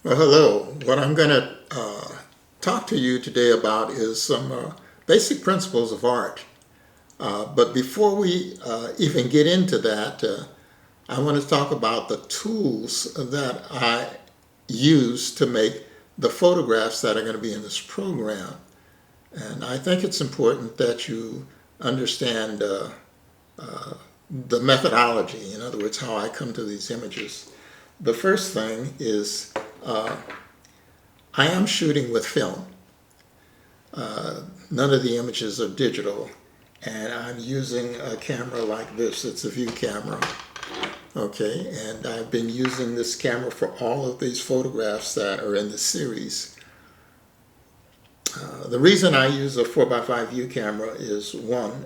Well, hello. What I'm going to talk to you today about is some basic principles of art. But before we even get into that, I want to talk about the tools that I use to make the photographs that are going to be in this program. And I think it's important that you understand the methodology, in other words, how I come to these images. The first thing is I am shooting with film. None of the images are digital, and I'm using a camera like this. It's a view camera. Okay, and I've been using this camera for all of these photographs that are in the series. The reason I use a 4x5 view camera is one,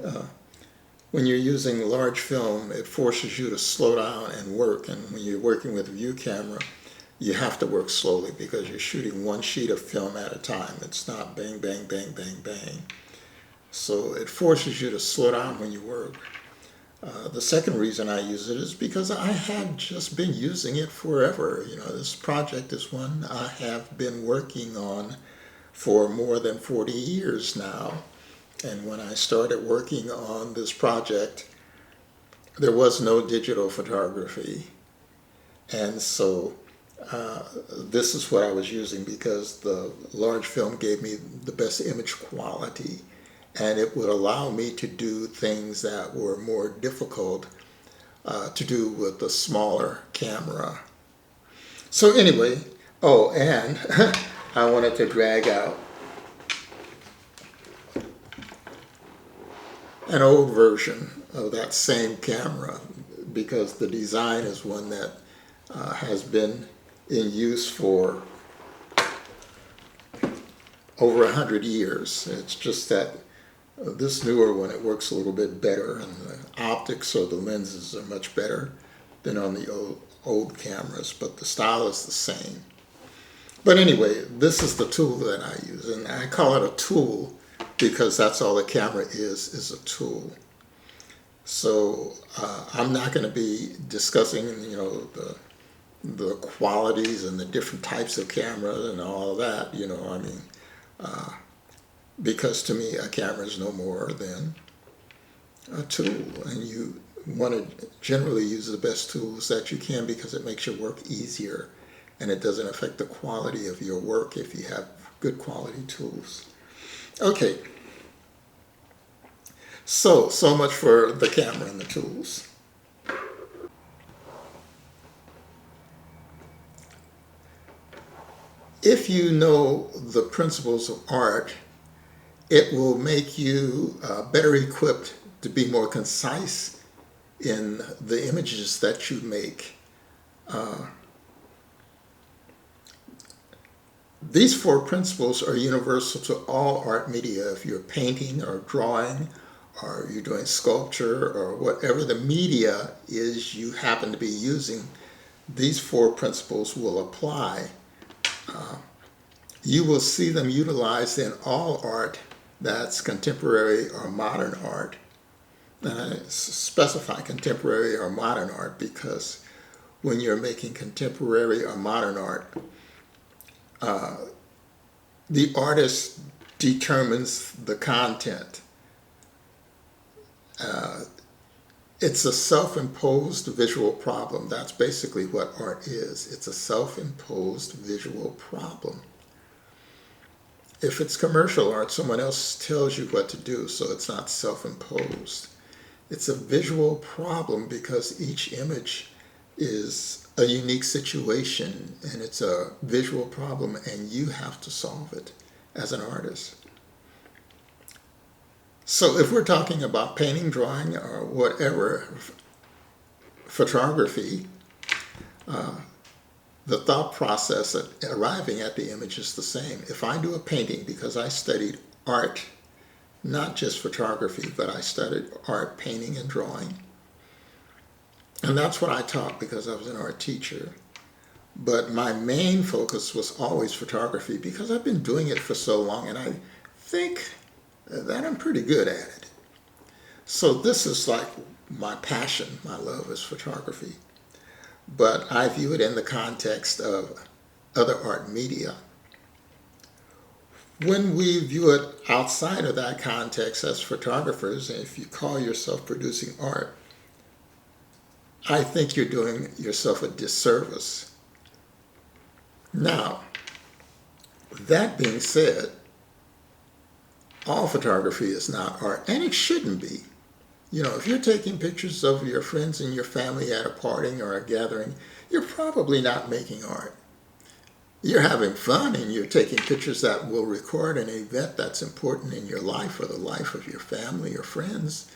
when you're using large film, it forces you to slow down and work. And when you're working with a view camera, you have to work slowly because you're shooting one sheet of film at a time. It's not bang, bang, bang, bang, bang. So it forces you to slow down when you work. The second reason I use it is because I have just been using it forever. This project is one I have been working on for more than 40 years now. And when I started working on this project, there was no digital photography. And so this is what I was using because the large film gave me the best image quality, and it would allow me to do things that were more difficult to do with the smaller camera. So anyway, oh, and I wanted to drag out an old version of that same camera because the design is one that has been in use for over 100 years. It's just that this newer one, it works a little bit better, and the optics or the lenses are much better than on the old cameras, but the style is the same. But anyway, this is the tool that I use, and I call it a tool because that's all the camera is a tool. So I'm not going to be discussing, the qualities and the different types of cameras and all of that, because to me a camera is no more than a tool, and you want to generally use the best tools that you can because it makes your work easier and it doesn't affect the quality of your work if you have good quality tools. Okay, so much for the camera and the tools. If you know the principles of art, it will make you better equipped to be more concise in the images that you make. These four principles are universal to all art media. If you're painting or drawing or you're doing sculpture or whatever the media is you happen to be using, these four principles will apply. You will see them utilized in all art that's contemporary or modern art. And I specify contemporary or modern art because when you're making contemporary or modern art, the artist determines the content. It's a self-imposed visual problem. That's basically what art is. It's a self-imposed visual problem. If it's commercial art, someone else tells you what to do, so it's not self-imposed. It's a visual problem because each image is a unique situation, and it's a visual problem, and you have to solve it as an artist. So if we're talking about painting, drawing, or whatever, photography, the thought process of arriving at the image is the same. If I do a painting, because I studied art, not just photography, but I studied art, painting, and drawing. And that's what I taught because I was an art teacher. But my main focus was always photography because I've been doing it for so long, and I think that I'm pretty good at it. So this is like my passion, my love is photography. But I view it in the context of other art media. When we view it outside of that context as photographers, and if you call yourself producing art, I think you're doing yourself a disservice. Now, that being said, all photography is not art, and it shouldn't be. You know, if you're taking pictures of your friends and your family at a party or a gathering, you're probably not making art. You're having fun and you're taking pictures that will record an event that's important in your life or the life of your family or friends.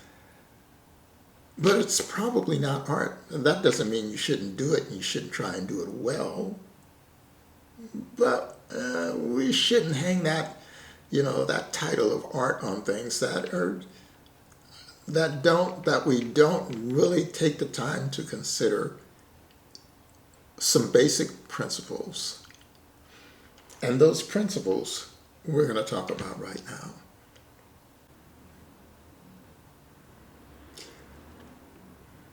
But it's probably not art. And that doesn't mean you shouldn't do it and you shouldn't try and do it well. But we shouldn't hang that, that title of art on things that we don't really take the time to consider some basic principles. And those principles we're going to talk about right now.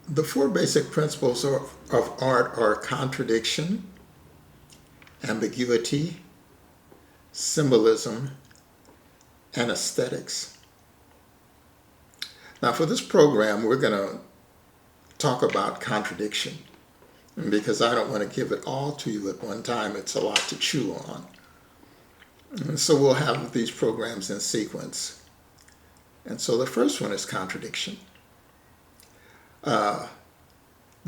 The four basic principles of art are contradiction, ambiguity, symbolism, and aesthetics. Now for this program, we're going to talk about contradiction because I don't want to give it all to you at one time. It's a lot to chew on. And so we'll have these programs in sequence. And so the first one is contradiction. There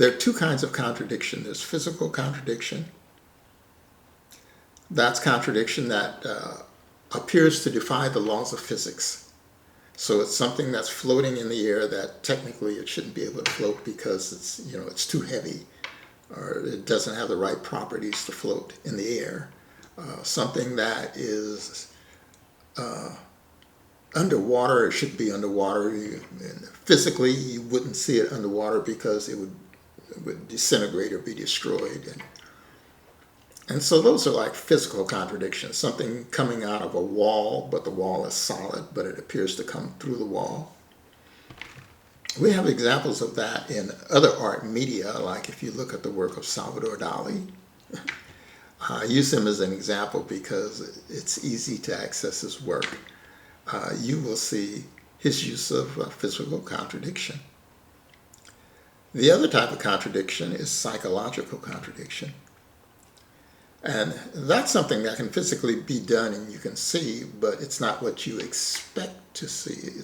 are two kinds of contradiction. There's physical contradiction. That's contradiction that appears to defy the laws of physics. So it's something that's floating in the air that technically it shouldn't be able to float because it's too heavy or it doesn't have the right properties to float in the air. Something that is underwater, it should be underwater. Physically, you wouldn't see it underwater because it would disintegrate or be destroyed. And so those are like physical contradictions, something coming out of a wall, but the wall is solid, but it appears to come through the wall. We have examples of that in other art media, like if you look at the work of Salvador Dali. I use him as an example because it's easy to access his work. You will see his use of physical contradiction. The other type of contradiction is psychological contradiction. And that's something that can physically be done and you can see, but it's not what you expect to see.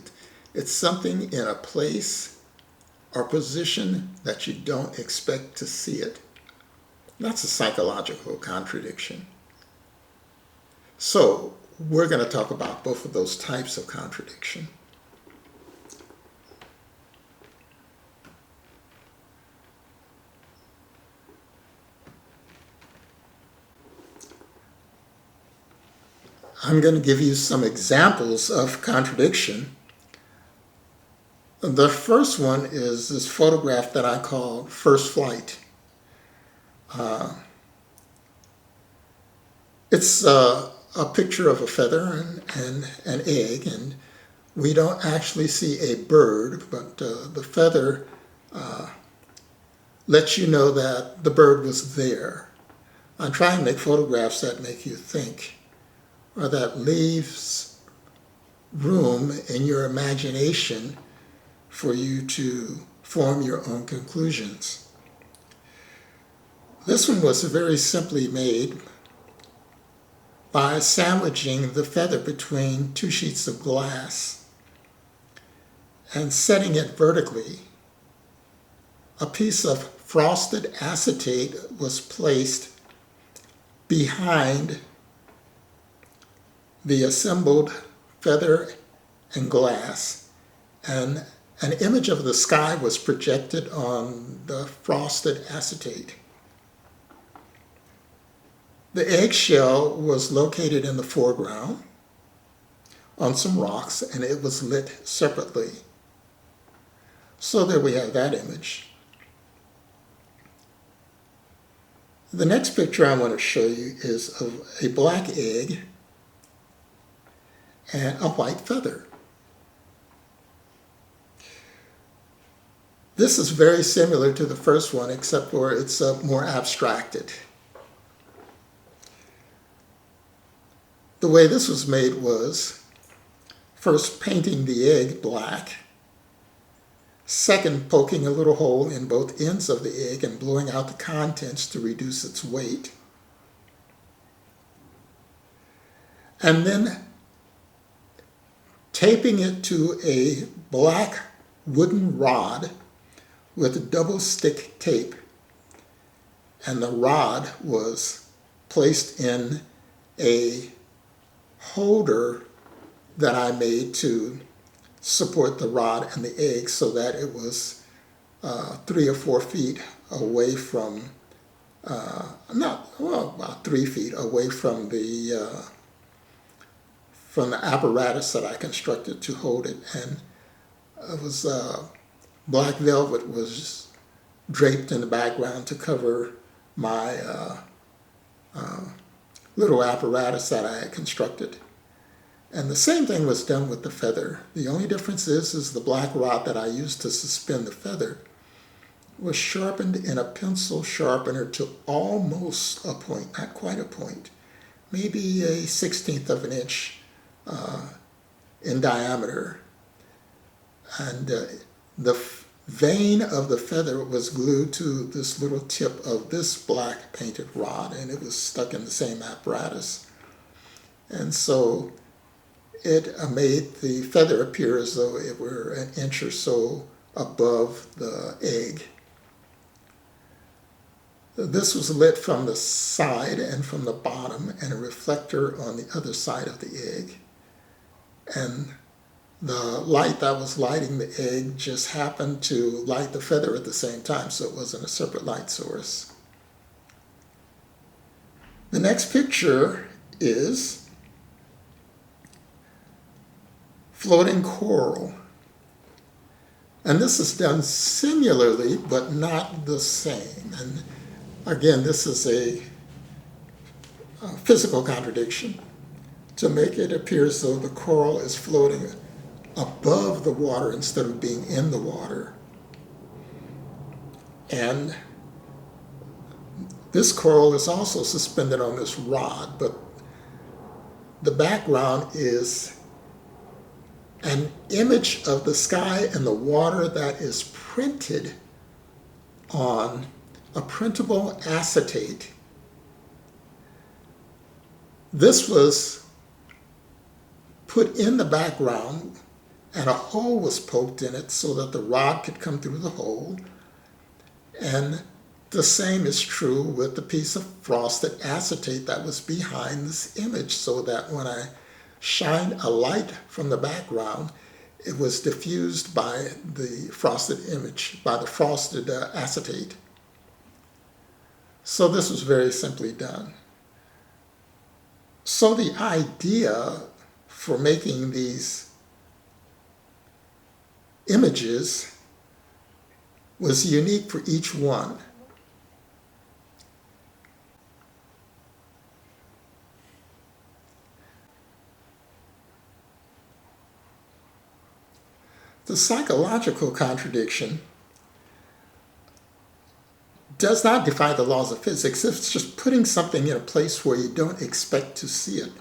It's something in a place or position that you don't expect to see it. That's a psychological contradiction. So we're going to talk about both of those types of contradiction. I'm going to give you some examples of contradiction. The first one is this photograph that I call First Flight. It's a picture of a feather and an egg, and we don't actually see a bird, but the feather lets you know that the bird was there. I'm trying to make photographs that make you think, or that leaves room in your imagination for you to form your own conclusions. This one was very simply made by sandwiching the feather between two sheets of glass and setting it vertically. A piece of frosted acetate was placed behind the assembled feather and glass, and an image of the sky was projected on the frosted acetate. The eggshell was located in the foreground on some rocks, and it was lit separately. So there we have that image. The next picture I want to show you is of a black egg and a white feather. This is very similar to the first one, except for it's more abstracted. The way this was made was first painting the egg black, second poking a little hole in both ends of the egg and blowing out the contents to reduce its weight, and then taping it to a black wooden rod with double stick tape, and the rod was placed in a holder that I made to support the rod and the egg so that it was 3 or 4 feet away from, about 3 feet away from the apparatus that I constructed to hold it. And it was black velvet was draped in the background to cover my little apparatus that I had constructed. And the same thing was done with the feather. The only difference is the black rod that I used to suspend the feather was sharpened in a pencil sharpener to almost a point, not quite a point, maybe a 1/16 of an inch in diameter. And the vein of the feather was glued to this little tip of this black painted rod, and it was stuck in the same apparatus. And so it made the feather appear as though it were an inch or so above the egg. This was lit from the side and from the bottom, and a reflector on the other side of the egg. And the light that was lighting the egg just happened to light the feather at the same time, so it wasn't a separate light source. The next picture is floating coral. And this is done similarly, but not the same. And again, this is a physical contradiction to make it appear as though the coral is floating above the water instead of being in the water. And this coral is also suspended on this rod, but the background is an image of the sky and the water that is printed on a printable acetate. This was put in the background, and a hole was poked in it so that the rod could come through the hole. And the same is true with the piece of frosted acetate that was behind this image, so that when I shined a light from the background, it was diffused by the frosted image, by the frosted acetate. So this was very simply done. So the idea for making these images was unique for each one. The psychological contradiction does not defy the laws of physics. It's just putting something in a place where you don't expect to see it,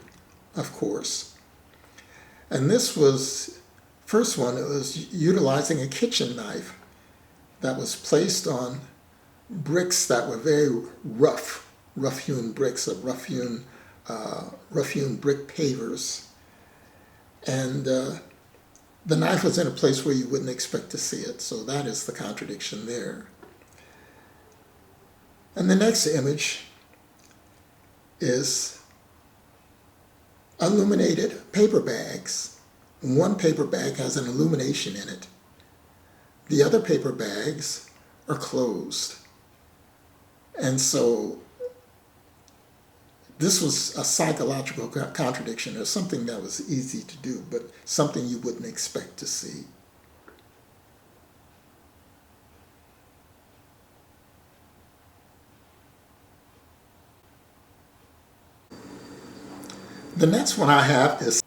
of course. And this was, first one, it was utilizing a kitchen knife that was placed on bricks that were very rough-hewn bricks, rough-hewn brick pavers. And the knife was in a place where you wouldn't expect to see it, so that is the contradiction there. And the next image is illuminated paper bags. One paper bag has an illumination in it. The other paper bags are closed. And so this was a psychological contradiction, or something that was easy to do, but something you wouldn't expect to see. The next one I have is,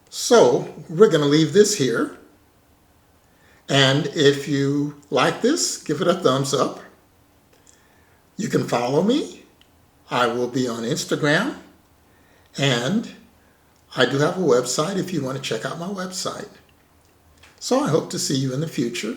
so we're going to leave this here. And if you like this, give it a thumbs up. You can follow me. I will be on Instagram And I do have a website if you want to check out my website. So I hope to see you in the future.